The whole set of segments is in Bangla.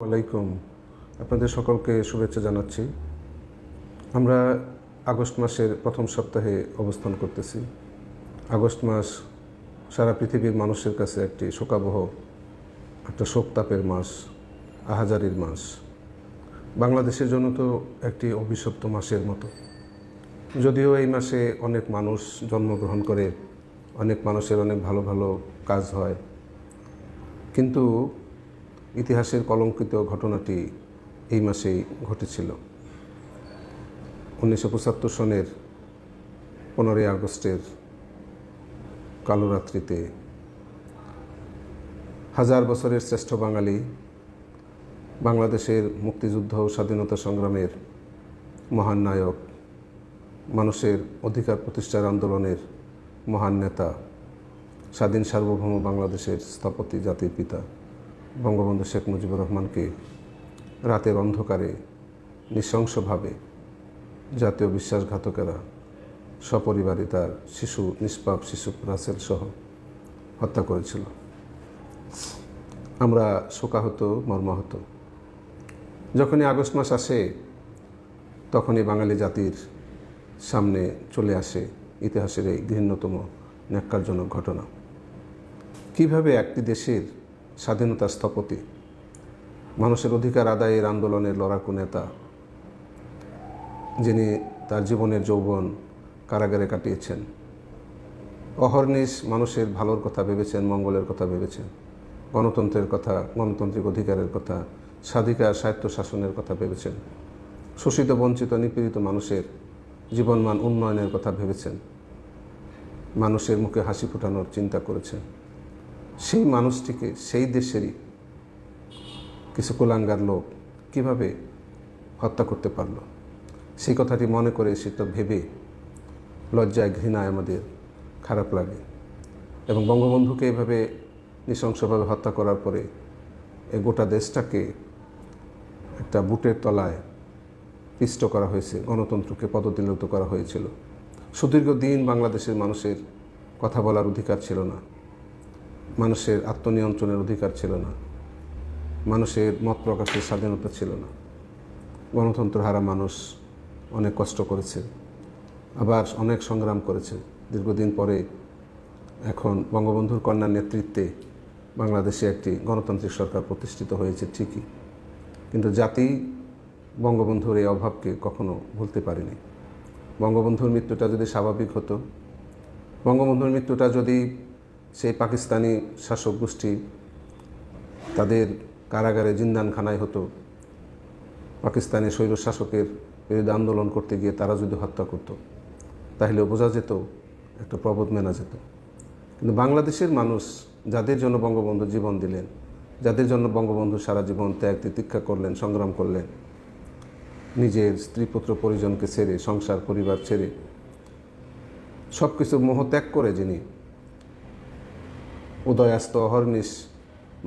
ওয়ালাইকুম। আপনাদের সকলকে শুভেচ্ছা জানাচ্ছি। আমরা আগস্ট মাসের প্রথম সপ্তাহে অবস্থান করতেছি। আগস্ট মাস সারা পৃথিবীর মানুষের কাছে একটি শোকাবহ, একটা শোকতাপের মাস, আহাজারির মাস। বাংলাদেশের জন্য তো একটি অভিশপ্ত মাসের মতো। যদিও এই মাসে অনেক মানুষ জন্মগ্রহণ করে, অনেক মানুষের অনেক ভালো ভালো কাজ হয়, কিন্তু ইতিহাসের কলঙ্কিত ঘটনাটি এই মাসেই ঘটেছিল। 1975 সনের 15ই আগস্টের কালো রাত্রিতে হাজার বছরের শ্রেষ্ঠ বাঙালি, বাংলাদেশের মুক্তিযুদ্ধ ও স্বাধীনতা সংগ্রামের মহান নায়ক, মানুষের অধিকার প্রতিষ্ঠার আন্দোলনের মহান নেতা, স্বাধীন সার্বভৌম বাংলাদেশের স্থপতি, জাতির পিতা বঙ্গবন্ধু শেখ মুজিবুর রহমানকে রাতের অন্ধকারে নৃশংসভাবে জাতীয় বিশ্বাসঘাতকেরা সপরিবারে তার নিষ্পাপ শিশু রাসেল সহ হত্যা করেছিল। আমরা শোকাহত, মর্মাহত। যখনই আগস্ট মাস আসে তখনই বাঙালি জাতির সামনে চলে আসে ইতিহাসের এই ঘৃণ্যতম ন্যাক্কারজনক ঘটনা। কিভাবে একটি দেশের স্বাধীনতার স্থপতি, মানুষের অধিকার আদায়ের আন্দোলনের লড়াকু নেতা, যিনি তার জীবনের যৌবন কারাগারে কাটিয়েছেন, অহর্নিশ মানুষের ভালোর কথা ভেবেছেন, মঙ্গলের কথা ভেবেছেন, গণতন্ত্রের কথা, গণতান্ত্রিক অধিকারের কথা, স্বাধিকার স্বায়ত্তশাসনের কথা ভেবেছেন, শোষিত বঞ্চিত নিপীড়িত মানুষের জীবনমান উন্নয়নের কথা ভেবেছেন, মানুষের মুখে হাসি ফোটানোর চিন্তা করেছেন, সেই মানুষটিকে সেই দেশেরই কিছু কুলাঙ্গার লোক কিভাবে হত্যা করতে পারল, সেই কথাটি মনে করে সেটা ভেবে লজ্জায়, ঘৃণায় আমাদের খারাপ লাগে। এবং বঙ্গবন্ধুকে এভাবে নৃশংসভাবে হত্যা করার পরে এই গোটা দেশটাকে একটা বুটের তলায় পিষ্ট করা হয়েছে, গণতন্ত্রকে পদদলিত করা হয়েছিল। সুদীর্ঘ দিন বাংলাদেশের মানুষের কথা বলার অধিকার ছিল না, মানুষের আত্মনিয়ন্ত্রণের অধিকার ছিল না, মানুষের মত প্রকাশের স্বাধীনতা ছিল না। গণতন্ত্র হারা মানুষ অনেক কষ্ট করেছে, আবার অনেক সংগ্রাম করেছে। দীর্ঘদিন পরে এখন বঙ্গবন্ধুর কন্যার নেতৃত্বে বাংলাদেশে একটি গণতান্ত্রিক সরকার প্রতিষ্ঠিত হয়েছে ঠিকই, কিন্তু জাতি বঙ্গবন্ধুর এই অভাবকে কখনো ভুলতে পারেনি। বঙ্গবন্ধুর মৃত্যুটা যদি স্বাভাবিক হতো, বঙ্গবন্ধুর মৃত্যুটা যদি সেই পাকিস্তানি শাসক গোষ্ঠী তাদের কারাগারে জিন্দানখানায় হতো, পাকিস্তানি স্বৈর শাসকের বিরুদ্ধে আন্দোলন করতে গিয়ে তারা যদি হত্যা করত, তাহলেও বোঝা যেত, একটা প্রবোধ মেনা যেত। কিন্তু বাংলাদেশের মানুষ, যাদের জন্য বঙ্গবন্ধু জীবন দিলেন, যাদের জন্য বঙ্গবন্ধু সারা জীবন ত্যাগ তিতিক্ষা করলেন, সংগ্রাম করলেন, নিজের স্ত্রী পুত্র পরিজনকে ছেড়ে, সংসার পরিবার ছেড়ে, সব কিছু মোহ ত্যাগ করে যিনি উদয়াস্ত অহর্নিশ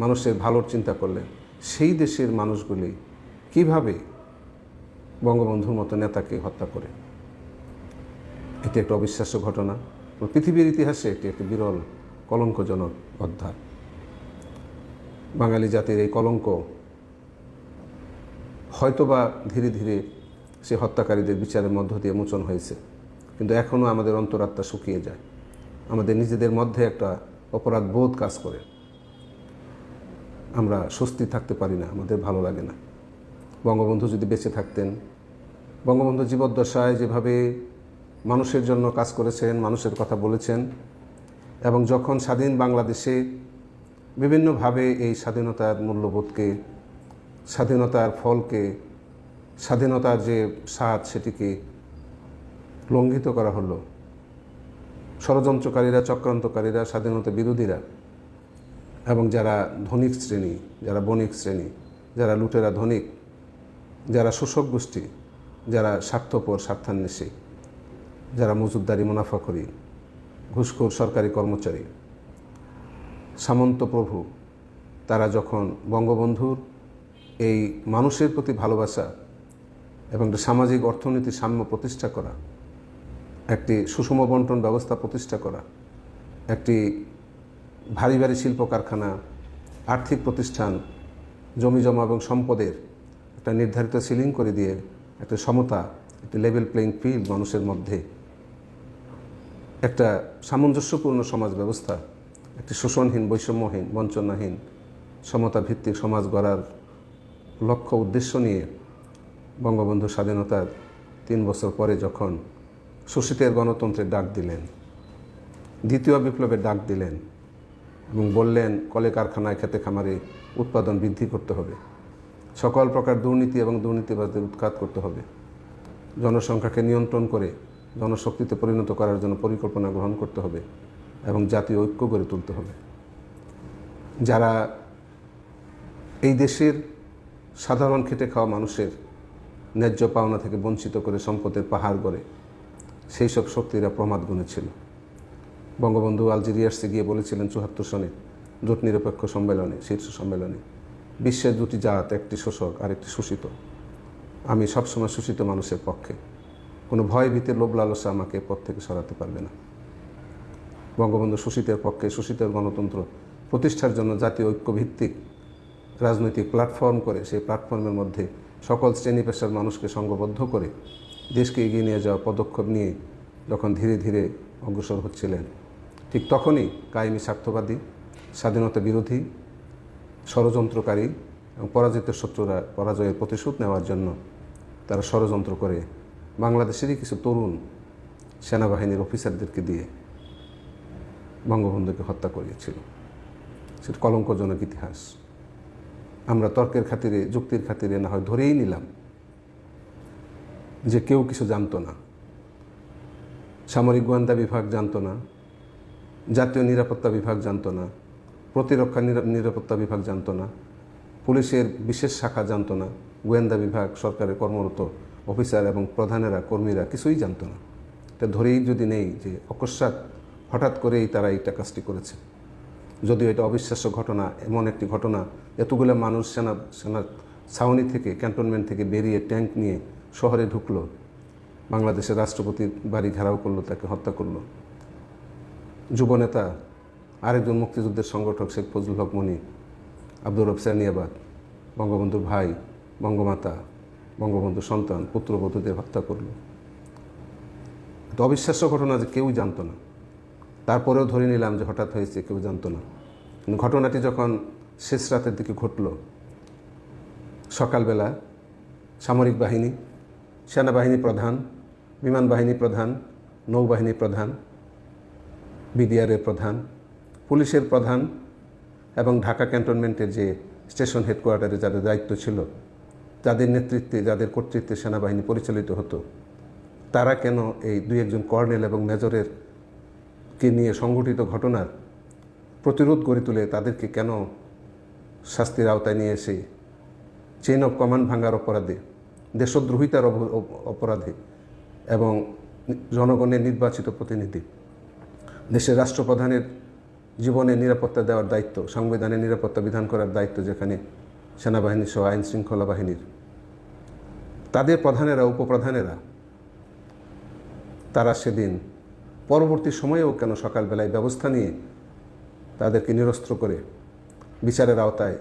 মানুষের ভালোর চিন্তা করলেন, সেই দেশের মানুষগুলি কিভাবে বঙ্গবন্ধুর মতো নেতাকে হত্যা করে? এটি একটা অবিশ্বাস্য ঘটনা। পৃথিবীর ইতিহাসে এটি একটি বিরল কলঙ্কজনক অধ্যায়। বাঙালি জাতির এই কলঙ্ক হয়তোবা ধীরে ধীরে সে হত্যাকারীদের বিচারের মধ্য দিয়ে মোচন হয়েছে, কিন্তু এখনও আমাদের অন্তরাত্মা শুকিয়ে যায়, আমাদের নিজেদের মধ্যে একটা অপরাধ বোধ কাজ করে, আমরা স্বস্তি থাকতে পারি না, আমাদের ভালো লাগে না। বঙ্গবন্ধু যদি বেঁচে থাকতেন, বঙ্গবন্ধু জীবদ্দশায় যেভাবে মানুষের জন্য কাজ করেছেন, মানুষের কথা বলেছেন, এবং যখন স্বাধীন বাংলাদেশে বিভিন্নভাবে এই স্বাধীনতার মূল্যবোধকে, স্বাধীনতার ফলকে, স্বাধীনতার যে স্বাদ সেটিকে লঙ্ঘিত করা হলো, ষড়যন্ত্রকারীরা, চক্রান্তকারীরা, স্বাধীনতা বিরোধীরা এবং যারা ধনিক শ্রেণী, যারা বণিক শ্রেণী, যারা লুটেরা ধনিক, যারা শোষক গোষ্ঠী, যারা স্বার্থপর, স্বার্থান্বেষী, যারা মজুদদারি, মুনাফাখোরি, ঘুষখোর সরকারি কর্মচারী, সামন্ত প্রভু, তারা যখন বঙ্গবন্ধুর এই মানুষের প্রতি ভালোবাসা এবং সামাজিক অর্থনীতির সাম্য প্রতিষ্ঠা করা, একটি সুষম বন্টন ব্যবস্থা প্রতিষ্ঠা করা, একটি ভারী ভারী শিল্প কারখানা, আর্থিক প্রতিষ্ঠান জমি জমা এবং সম্পদের একটা নির্ধারিত সিলিং করে দিয়ে একটা সমতা, একটা লেভেল প্লেইং ফিল্ড মানুষের মধ্যে, একটা সামঞ্জস্যপূর্ণ সমাজ ব্যবস্থা, একটি শোষণহীন, বৈষম্যহীন, বঞ্চনাহীন, সমতা ভিত্তিক সমাজ গড়ার লক্ষ্য উদ্দেশ্য নিয়ে বঙ্গবন্ধু স্বাধীনতার 3 বছর পরে যখন শোষিতের গণতন্ত্রের ডাক দিলেন, দ্বিতীয় বিপ্লবের ডাক দিলেন এবং বললেন কলে কারখানায়, খেতে খামারে উৎপাদন বৃদ্ধি করতে হবে, সকল প্রকার দুর্নীতি এবং দুর্নীতিবাদদের উৎখাত করতে হবে, জনসংখ্যাকে নিয়ন্ত্রণ করে জনশক্তিতে পরিণত করার জন্য পরিকল্পনা গ্রহণ করতে হবে এবং জাতীয় ঐক্য গড়ে তুলতে হবে। যারা এই দেশের সাধারণ খেটে খাওয়া মানুষের ন্যায্য পাওনা থেকে বঞ্চিত করে সম্পদের পাহাড় গড়ে, সেই সব শক্তিরা প্রমাদ গুনেছিল। বঙ্গবন্ধু আলজেরিয়াসে গিয়ে বলেছিলেন 74 সনে জোট নিরপেক্ষ সম্মেলনে, শীর্ষ সম্মেলনে, বিশ্বের দুটি জাত, একটি শোষক আর একটি শোষিত। আমি সবসময় শোষিত মানুষের পক্ষে, কোনো ভয় ভীতির লোভ লালসা আমাকে পথ থেকে সরাতে পারবে না। বঙ্গবন্ধু শোষিতের পক্ষে, শোষিতের গণতন্ত্র প্রতিষ্ঠার জন্য জাতীয় ঐক্যভিত্তিক রাজনৈতিক প্ল্যাটফর্ম করে, সেই প্ল্যাটফর্মের মধ্যে সকল শ্রেণী পেশার মানুষকে সংঘবদ্ধ করে দেশকে এগিয়ে নিয়ে যাওয়া পদক্ষেপ নিয়ে যখন ধীরে ধীরে অগ্রসর হচ্ছিলেন, ঠিক তখনই কায়েমি স্বার্থবাদী, স্বাধীনতা বিরোধী, ষড়যন্ত্রকারী এবং পরাজিত শত্রুরা পরাজয়ের প্রতিশোধ নেওয়ার জন্য তারা ষড়যন্ত্র করে বাংলাদেশেরই কিছু তরুণ সেনাবাহিনীর অফিসারদেরকে দিয়ে বঙ্গবন্ধুকে হত্যা করিয়েছিল। সেটা কলঙ্কজনক ইতিহাস। আমরা তর্কের খাতিরে, যুক্তির খাতিরে না হয় ধরেই নিলাম যে কেউ কিছু জানতো না, সামরিক গোয়েন্দা বিভাগ জানতো না, জাতীয় নিরাপত্তা বিভাগ জানতো না, প্রতিরক্ষা নিরাপত্তা বিভাগ জানতো না, পুলিশের বিশেষ শাখা জানতো না, গোয়েন্দা বিভাগ, সরকারের কর্মরত অফিসার এবং প্রধানেরা, কর্মীরা কিছুই জানতো না। এটা ধরেই যদি নেই যে অকস্মাৎ হঠাৎ করেই তারা এইটা কাজটি করেছে, যদিও এটা অবিশ্বাস্য ঘটনা। এমন একটি ঘটনা, এতগুলো মানুষ সেনা ছাউনি থেকে, ক্যান্টনমেন্ট থেকে বেরিয়ে ট্যাঙ্ক নিয়ে শহরে ঢুকলো, বাংলাদেশের রাষ্ট্রপতির বাড়ি ঘেরাও করলো, তাকে হত্যা করলো। যুবনেতা আরেকজন মুক্তিযুদ্ধের সংগঠক শেখ ফজলুল হক মনি, আব্দুর রব সানিয়াবাদ, বঙ্গবন্ধুর ভাই, বঙ্গমাতা, বঙ্গবন্ধুর সন্তান, পুত্রবধূদের হত্যা করল। এটা অবিশ্বাস্য ঘটনা যে কেউই জানতো না। তারপরেও ধরে নিলাম যে হঠাৎ হয়েছে, কেউ জানতো না। ঘটনাটি যখন শেষ রাতের দিকে ঘটল, সকালবেলা সামরিক বাহিনী, সেনাবাহিনী প্রধান, বিমান বাহিনী প্রধান, নৌবাহিনী প্রধান, বিডিআরের প্রধান, পুলিশের প্রধান এবং ঢাকা ক্যান্টনমেন্টের যে স্টেশন হেডকোয়ার্টারে যাদের দায়িত্ব ছিল, যাদের নেতৃত্বে, যাদের কর্তৃত্বে সেনাবাহিনী পরিচালিত হতো, তারা কেন এই 2-1 কর্নেল এবং মেজরের কে নিয়ে সংঘটিত ঘটনার প্রতিরোধ গড়ে তুলে তাদেরকে কেন শাস্তির আওতায় নিয়ে এসে চেইন অফ কমান্ড ভাঙার অপরাধে, দেশদ্রোহিতার অপরাধে এবং জনগণের নির্বাচিত প্রতিনিধি, দেশের রাষ্ট্রপ্রধানের জীবনের নিরাপত্তা দেওয়ার দায়িত্ব, সংবিধানের নিরাপত্তা বিধান করার দায়িত্ব যেখানে সেনাবাহিনী সহ আইন শৃঙ্খলা বাহিনীর, তাদের প্রধানেরা, উপপ্রধানেরা, তারা সেদিন পরবর্তী সময়েও কেন সকালবেলায় ব্যবস্থা নিয়ে তাদেরকে নিরস্ত্র করে বিচারের আওতায়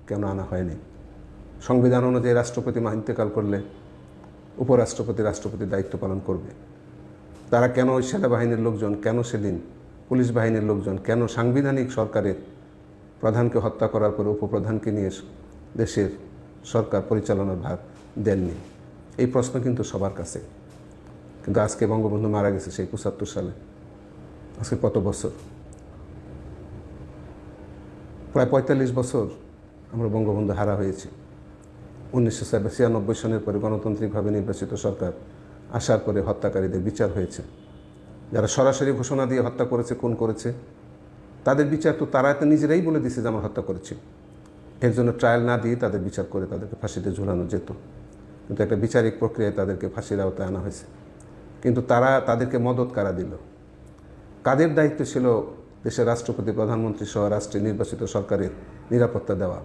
কেন আনা হয়নি? সংবিধান অনুযায়ী রাষ্ট্রপতি ইন্তেকাল করলে উপরাষ্ট্রপতি রাষ্ট্রপতির দায়িত্ব পালন করবে। তারা কেন ওই সেনাবাহিনীর লোকজন, কেন সেদিন পুলিশ বাহিনীর লোকজন, কেন সাংবিধানিক সরকারের প্রধানকে হত্যা করার পরে উপপ্রধানকে নিয়ে দেশের সরকার পরিচালনার ভার দেননি? এই প্রশ্ন কিন্তু সবার কাছে। কিন্তু আজকে বঙ্গবন্ধু মারা গেছে সেই 75 সালে, আজকে কত বছর? প্রায় 45 বছর আমরা বঙ্গবন্ধু হারা হয়েছি। 1996 সনের পরে গণতান্ত্রিকভাবে নির্বাচিত সরকার আসার পরে হত্যাকারীদের বিচার হয়েছে। যারা সরাসরি ঘোষণা দিয়ে হত্যা করেছে, খুন করেছে, তাদের বিচার তো তারা তো নিজেরাই বলে দিয়েছে যে আমরা হত্যা করেছি। এর জন্য ট্রায়াল না দিয়ে তাদের বিচার করে তাদেরকে ফাঁসিতে ঝুলানো যেত, কিন্তু একটা বিচারিক প্রক্রিয়ায় তাদেরকে ফাঁসির আওতায় আনা হয়েছে। কিন্তু তাদেরকে মদত কারা দিল? কাদের দায়িত্ব ছিল দেশের রাষ্ট্রপতি, প্রধানমন্ত্রী সহ রাষ্ট্রে নির্বাচিত সরকারের নিরাপত্তা দেওয়া?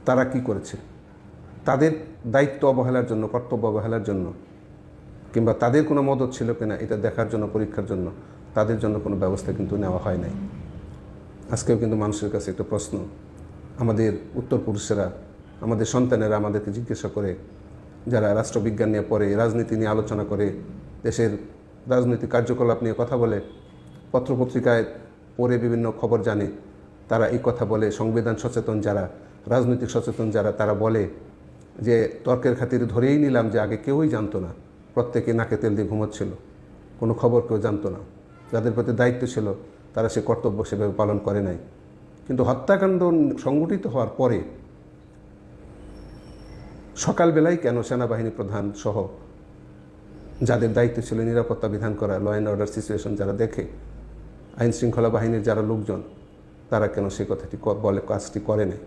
তারা কি করেছে? তাদের দায়িত্ব অবহেলার জন্য, কর্তব্য অবহেলার জন্য, কিংবা তাদের কোনো মদত ছিল কিনা এটা দেখার জন্য, পরীক্ষার জন্য তাদের জন্য কোনো ব্যবস্থা কিন্তু নেওয়া হয় নাই। আজকেও কিন্তু মানুষের কাছে একটা প্রশ্ন, আমাদের উত্তরপুরুষেরা, আমাদের সন্তানেরা আমাদেরকে জিজ্ঞাসা করে, যারা রাষ্ট্রবিজ্ঞান নিয়ে পড়ে, রাজনীতি নিয়ে আলোচনা করে, দেশের রাজনৈতিক কার্যকলাপ নিয়ে কথা বলে, পত্রপত্রিকায় পড়ে বিভিন্ন খবর জানে, তারা এই কথা বলে। সংবিধান সচেতন যারা, রাজনৈতিক সচেতন যারা, তারা বলে যে তর্কের খাতিরে ধরেই নিলাম যে আগে কেউই জানতো না, প্রত্যেকে নাকে তেল দিয়ে ঘুমোচ্ছিল, কোনো খবর কেউ জানতো না। যাদের প্রতি দায়িত্ব ছিল তারা সে কর্তব্য সেভাবে পালন করে নাই। কিন্তু হত্যাকাণ্ড সংগঠিত হওয়ার পরে সকালবেলায় কেন সেনাবাহিনী প্রধান সহ যাদের দায়িত্ব ছিল নিরাপত্তা বিধান করা, ল অ্যান্ড অর্ডার সিচুয়েশন যারা দেখে, আইন শৃঙ্খলা বাহিনীর যারা লোকজন, তারা কেন সেই কথাটি বলে, কাজটি করে নাই?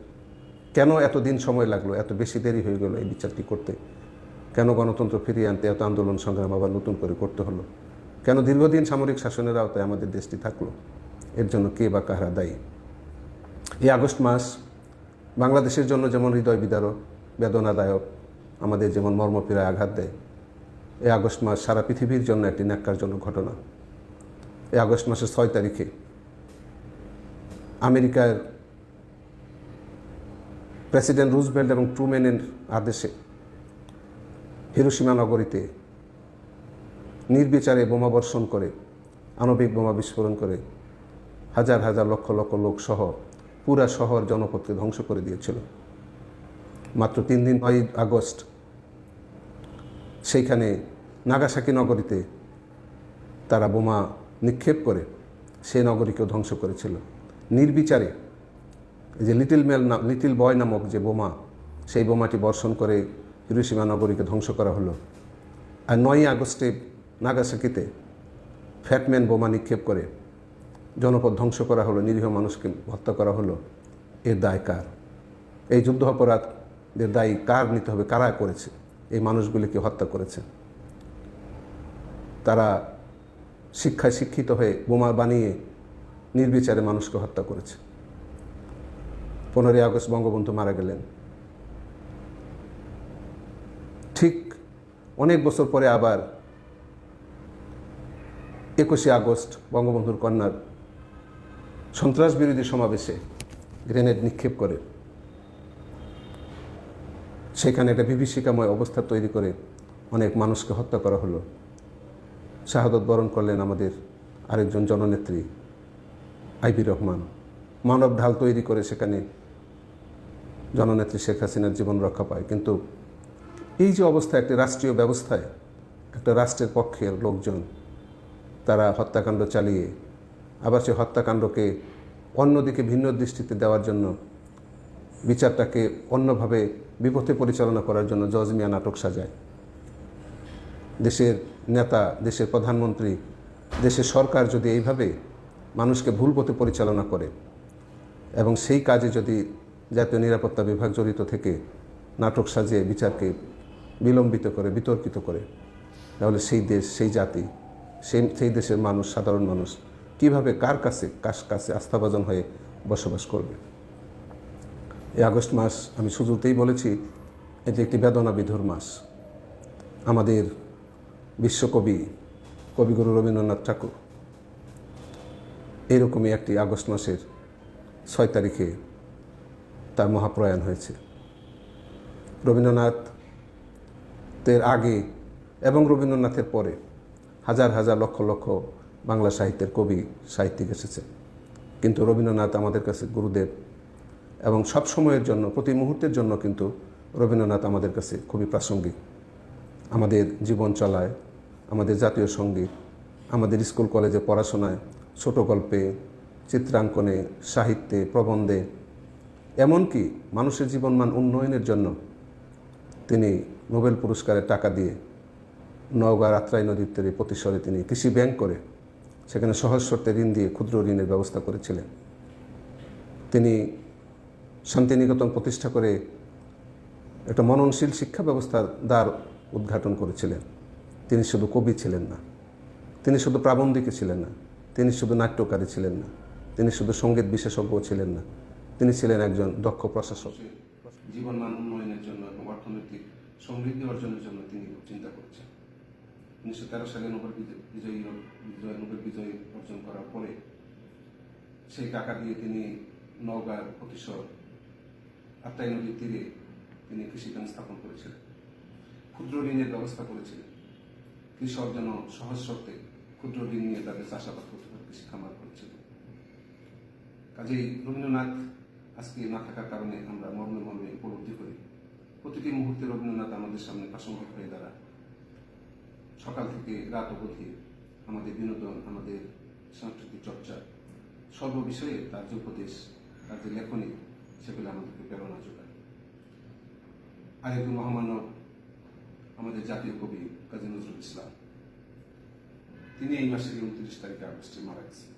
কেন এতদিন সময় লাগলো, এত বেশি দেরি হয়ে গেল এই বিচারটি করতে? কেন গণতন্ত্র ফিরিয়ে আনতে এত আন্দোলন সংগ্রাম আবার নতুন করে করতে হলো? কেন দীর্ঘদিন সামরিক শাসনের আওতায় আমাদের দেশটি থাকলো? এর জন্য কে বা কারা দায়ী? এই আগস্ট মাস বাংলাদেশের জন্য যেমন হৃদয় বিদারক, বেদনাদায়ক, আমাদের যেমন মর্মপীড়ায় আঘাত দেয়, এই আগস্ট মাস সারা পৃথিবীর জন্য একটি ন্যাক্কারজনক ঘটনা। এই আগস্ট মাসের 6 তারিখে আমেরিকার প্রেসিডেন্ট রুজভেল্ট এবং ট্রুম্যানের আদেশে হিরোশিমা নগরীতে নির্বিচারে বোমাবর্ষণ করে, আণবিক বোমা বিস্ফোরণ করে হাজার হাজার লক্ষ লক্ষ লোক সহ পুরা শহর জনপদকে ধ্বংস করে দিয়েছিল। মাত্র 3 দিন 9 আগস্ট সেইখানে নাগাসাকি নগরীতে তারা বোমা নিক্ষেপ করে সেই নগরীকেও ধ্বংস করেছিল নির্বিচারে। এই যে লিটিল বয় নামক যে বোমা, সেই বোমাটি বর্ষণ করে হিরোশিমা নগরীকে ধ্বংস করা হলো। আর 9 আগস্টে নাগাসাকিতে ফ্যাটম্যান বোমা নিক্ষেপ করে জনপদ ধ্বংস করা হলো, নিরীহ মানুষকে হত্যা করা হলো। এর দায় কার? এই যুদ্ধ অপরাধের দায়ী কার নিতে হবে? কারা করেছে? এই মানুষগুলিকে হত্যা করেছে। তারা শিক্ষায় শিক্ষিত হয়ে বোমা বানিয়ে নির্বিচারে মানুষকে হত্যা করেছে। 15 আগস্ট বঙ্গবন্ধু মারা গেলেন। ঠিক অনেক বছর পরে আবার 21 আগস্ট বঙ্গবন্ধুর কন্যার সন্ত্রাস বিরোধী সমাবেশে গ্রেনেড নিক্ষেপ করে সেখানে একটা বিভীষিকাময় অবস্থা তৈরি করে অনেক মানুষকে হত্যা করা হলো। শাহাদত বরণ করলেন আমাদের আরেকজন জননেত্রী আইভি রহমান। মানব ঢাল তৈরি করে সেখানে জননেত্রী শেখ হাসিনার জীবন রক্ষা পায়। কিন্তু এই যে অবস্থা, একটি রাষ্ট্রীয় ব্যবস্থায় একটা রাষ্ট্রের পক্ষের লোকজন তারা হত্যাকাণ্ড চালিয়ে আবার সে হত্যাকাণ্ডকে অন্যদিকে ভিন্ন দৃষ্টিতে দেওয়ার জন্য, বিচারটাকে অন্যভাবে বিপথে পরিচালনা করার জন্য জজ মিয়া নাটক সাজায়। দেশের নেতা, দেশের প্রধানমন্ত্রী, দেশের সরকার যদি এইভাবে মানুষকে ভুল পথে পরিচালনা করে এবং সেই কাজে যদি জাতীয় নিরাপত্তা বিভাগ জড়িত থেকে নাটক সাজিয়ে বিচারকে বিলম্বিত করে, বিতর্কিত করে, তাহলে সেই দেশ, সেই জাতি, সেই দেশের মানুষ, সাধারণ মানুষ কিভাবে কার কাছে আস্থাভাজন হয়ে বসবাস করবে? এই আগস্ট মাস আমি শুরুতেই বলেছি, এটি একটি বেদনা বিধুর মাস। আমাদের বিশ্বকবি কবিগুরু রবীন্দ্রনাথ ঠাকুর এইরকমই একটি আগস্ট মাসের 6 তারিখে তার মহাপ্রয়াণ হয়েছে। রবীন্দ্রনাথের আগে এবং রবীন্দ্রনাথের পরে হাজার হাজার লক্ষ লক্ষ বাংলা সাহিত্যের কবি, সাহিত্যিক এসেছে, কিন্তু রবীন্দ্রনাথ আমাদের কাছে গুরুদেব এবং সব সময়ের জন্য, প্রতি মুহূর্তের জন্য কিন্তু রবীন্দ্রনাথ আমাদের কাছে খুবই প্রাসঙ্গিক। আমাদের জীবন চলায়, আমাদের জাতীয় সঙ্গীত, আমাদের স্কুল কলেজে পড়াশোনায়, ছোট গল্পে, চিত্রাঙ্কনে, সাহিত্যে, প্রবন্ধে, এমনকি মানুষের জীবনমান উন্নয়নের জন্য তিনি নোবেল পুরস্কারের টাকা দিয়ে নওগাঁর আত্রাই নদীর তীরে প্রতিশরে তিনি কৃষি ব্যাংক করে সেখানে সহজ শর্তে ঋণ দিয়ে ক্ষুদ্র ঋণের ব্যবস্থা করেছিলেন। তিনি শান্তিনিকেতন প্রতিষ্ঠা করে একটা মননশীল শিক্ষা ব্যবস্থার দ্বার উদ্ঘাটন করেছিলেন। তিনি শুধু কবি ছিলেন না, তিনি শুধু প্রাবন্ধিকই ছিলেন না, তিনি শুধু নাট্যকারী ছিলেন না, তিনি শুধু সঙ্গীত বিশেষজ্ঞ ছিলেন না, তিনি ছিলেন একজন দক্ষ প্রশাসক। জীবনমান উন্নয়নের জন্য এবং অর্থনৈতিক সমৃদ্ধি অর্জনের জন্য তিনি চিন্তা করছেন। 1913 সালে নোবেল বিজয়ী অর্জন করার পরে সেই টাকা দিয়ে তিনি নওগাঁর প্রতিশর আত্রাই নদীর তীরে তিনি কৃষিকাজ স্থাপন করেছিলেন, ক্ষুদ্র ঋণের ব্যবস্থা করেছিলেন। কৃষক যেন সহজ শর্তে ক্ষুদ্র ঋণ নিয়ে তাদের চাষাবাদ করতে পারে, কৃষি খামার করেছিলেন। কাজেই রবীন্দ্রনাথ আজকে না থাকার কারণে আমরা মর্মে মর্মে উপলব্ধি করি। প্রতিটি মুহূর্তে রবীন্দ্রনাথ আমাদের সামনে প্রাসঙ্গিক হয়ে দাঁড়ায়। সকাল থেকে রাত অবধি আমাদের বিনোদন, আমাদের সাংস্কৃতিক চর্চা, সর্ব বিষয়ে তার যে উপদেশ, তার যে লেখনী, সেগুলো আমাদেরকে প্রেরণা যোগায়। আরেকজন মহামানব আমাদের জাতীয় কবি কাজী নজরুল ইসলাম, তিনি এই মাসের 29 তারিখে আগস্টে মারা গেছেন।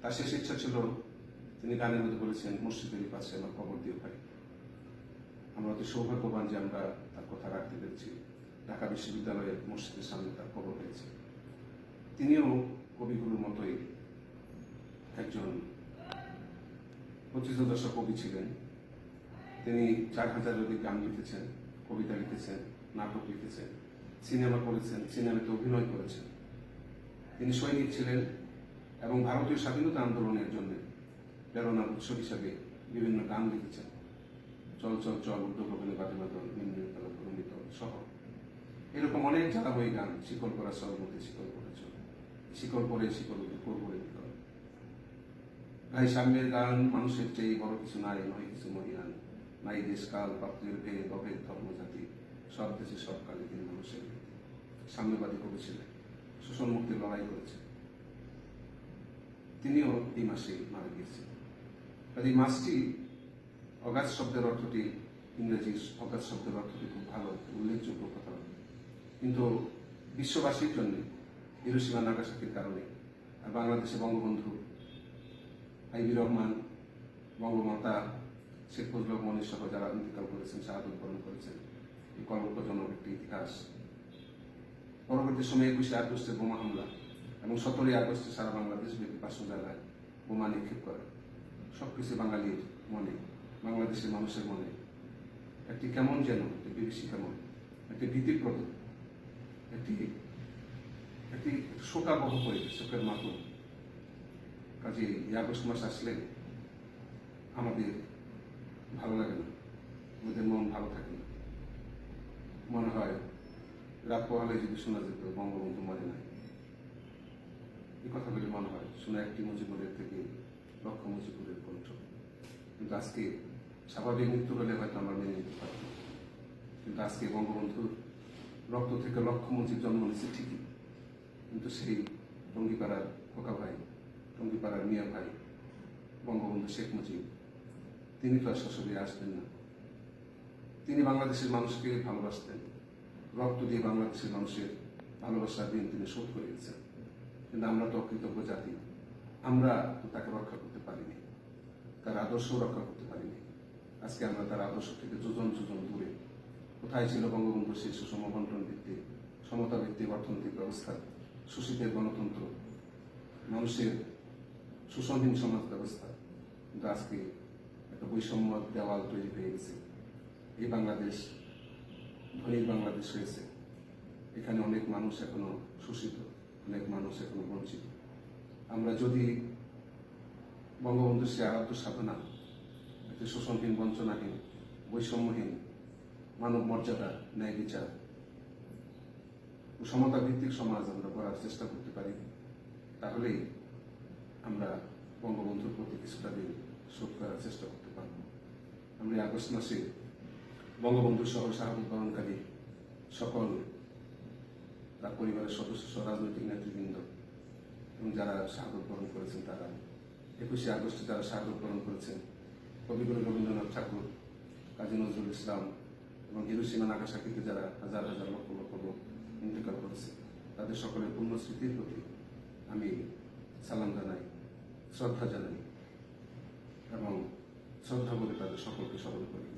তার শেষ ইচ্ছা ছিল, তিনি গানের মধ্যে বলেছেন, মসজিদের পাশে আমার কবর দিয়ে ভাই। আমরা অতি সৌভাগ্যবান যে আমরা তার কথা রাখতে পেরেছি। ঢাকা বিশ্ববিদ্যালয়ের মসজিদের সামনে তার কবর হয়েছে। তিনিও কবিগুরুর মতোই একজন প্রতিযোদর্শ কবি ছিলেন। তিনি 4000-এর অধিক গান লিখেছেন, কবিতা লিখেছেন, নাটক লিখেছেন, সিনেমা করেছেন, সিনেমাতে অভিনয় করেছেন। তিনি সৈনিক ছিলেন এবং ভারতীয় স্বাধীনতা আন্দোলনের জন্য প্রেরণার উৎস হিসাবে বিভিন্ন গান লিখেছেন। চল চল চল, উদ্যোগনে বাদিমাদল, নিম্নিত সহ এরকম অনেক ধারাবাহিক গান। শিকল করা সর্বমতে শিকল করেছ, শিকল করে শিকল করবো বিকল, ভাই সাম্যের গান, মানুষের চেয়ে বড় কিছু নাই, নয় কিছু মহিয়ান, নাই দেশ কাল পাত্রের ভেদ অভেদ ধর্ম জাতি, সব দেশে সব কালে তিনি মানুষের সাম্যবাদী কবি ছিলেন, শোষণ মুক্তির লড়াই করেছেন। তিনিও এই মাসে মারা গিয়েছেন। এই মাসটি, অগাস্ট শব্দের অর্থটি, ইংরেজি অগাস্ট শব্দের অর্থটি খুব ভালো, উল্লেখযোগ্য কথা, কিন্তু বিশ্ববাসীর জন্য হিরোশিমা নাগাসাকির কারণে, আর বাংলাদেশে বঙ্গবন্ধু, আইবি রহমান, বঙ্গমাতা শেখ মুজিবুর রহমানের সহ যারা ইন্তিকাল করেছেন, শাহাদত বরণ করেছেন, এই কলঙ্কজনক একটি ইতিহাস। পরবর্তী সময়ে 21 আগস্টের বোমা হামলা এবং 17 আগস্টে সারা বাংলাদেশ ব্যাপী 500 জায়গায় বোমা নিক্ষেপ করে সবকিছু বাঙালির মনে, বাংলাদেশের মানুষের মনে একটি কেমন যেন, একটি বিভীষিকাময়, একটি ভীতিপ্রদ, একটি শোকাবহ পরিবেশ, শোকের মাধ্যম। কাজে এই আগস্ট মাস আসলে আমাদের ভালো লাগে না, আমাদের মন ভালো থাকে না। মনে হয় রাত পোহালে যদি শোনা যেত বঙ্গবন্ধু মরে নাই, এই কথাগুলি মনে হয় শোনা একটি মুজিবুরের থেকে লক্ষ মুজিবুরের কণ্ঠ। কিন্তু আজকে স্বাভাবিক মৃত্যু হলে হয়তো আমরা মেনে নিতে পারব, কিন্তু আজকে বঙ্গবন্ধুর রক্ত থেকে লক্ষ মুজিব জন্ম নিয়েছে ঠিকই, কিন্তু সেই টঙ্গিপাড়ার খোকা ভাই, টঙ্গিপাড়ার মিয়া ভাই বঙ্গবন্ধু শেখ মুজিব, তিনি তো আর সশরীরে আসবেন না। তিনি বাংলাদেশের মানুষকে ভালোবাসতেন, রক্ত দিয়ে বাংলাদেশের মানুষের ভালোবাসার দিন তিনি শোধ করে গেছেন। কিন্তু আমরা তো অকৃতজ্ঞ জাতি, আমরা তো তাকে রক্ষা করতে পারিনি, তার আদর্শ রক্ষা করতে পারিনি। আজকে আমরা তার আদর্শ থেকে যোজন যোজন দূরে। কোথায় ছিল বঙ্গবন্ধুর সেই সুষম বন্টন ভিত্তিক, সমতা ভিত্তিক অর্থনৈতিক ব্যবস্থা, শোষিতের গণতন্ত্র, মানুষের শোষণহীন সমাজ ব্যবস্থা? কিন্তু আজকে একটা বৈষম্য দেওয়াল তৈরি হয়ে গেছে। এই বাংলাদেশ ধনীর বাংলাদেশ হয়েছে, এখানে অনেক মানুষ এখনো শোষিত, অনেক মানুষ এখনো বঞ্চিত। আমরা যদি বঙ্গবন্ধুর সে আরাধ্য সাধনা, একটি শোষণহীন, বঞ্চনাহীন, বৈষম্যহীন মানব মর্যাদা, ন্যায় বিচার ও সমতা ভিত্তিক সমাজ আমরা করার চেষ্টা করতে পারি, তাহলেই আমরা বঙ্গবন্ধুর প্রতি কিছুটা দিন শোধ করার চেষ্টা করতে পারব। আমরা আগস্ট মাসে বঙ্গবন্ধু সহ শাহাদত বরণকারী সকল তার পরিবারের সদস্য সহ রাজনৈতিক নেতৃবৃন্দ এবং যারা শাহাদত বরণ করেছেন, তারা 21 আগস্টে যারা শাহাদত বরণ করেছেন, কবিগুরু রবীন্দ্রনাথ ঠাকুর, কাজী নজরুল ইসলাম এবং হিরোশিমা নাগাসাকিতে যারা হাজার হাজার লক্ষ লক্ষ লোক ইন্তেকাল করেছে, তাদের সকলের পূর্ণ স্মৃতির প্রতি আমি সালাম জানাই, শ্রদ্ধা জানাই এবং শ্রদ্ধা বলে তাদের সকলকে স্মরণ করি।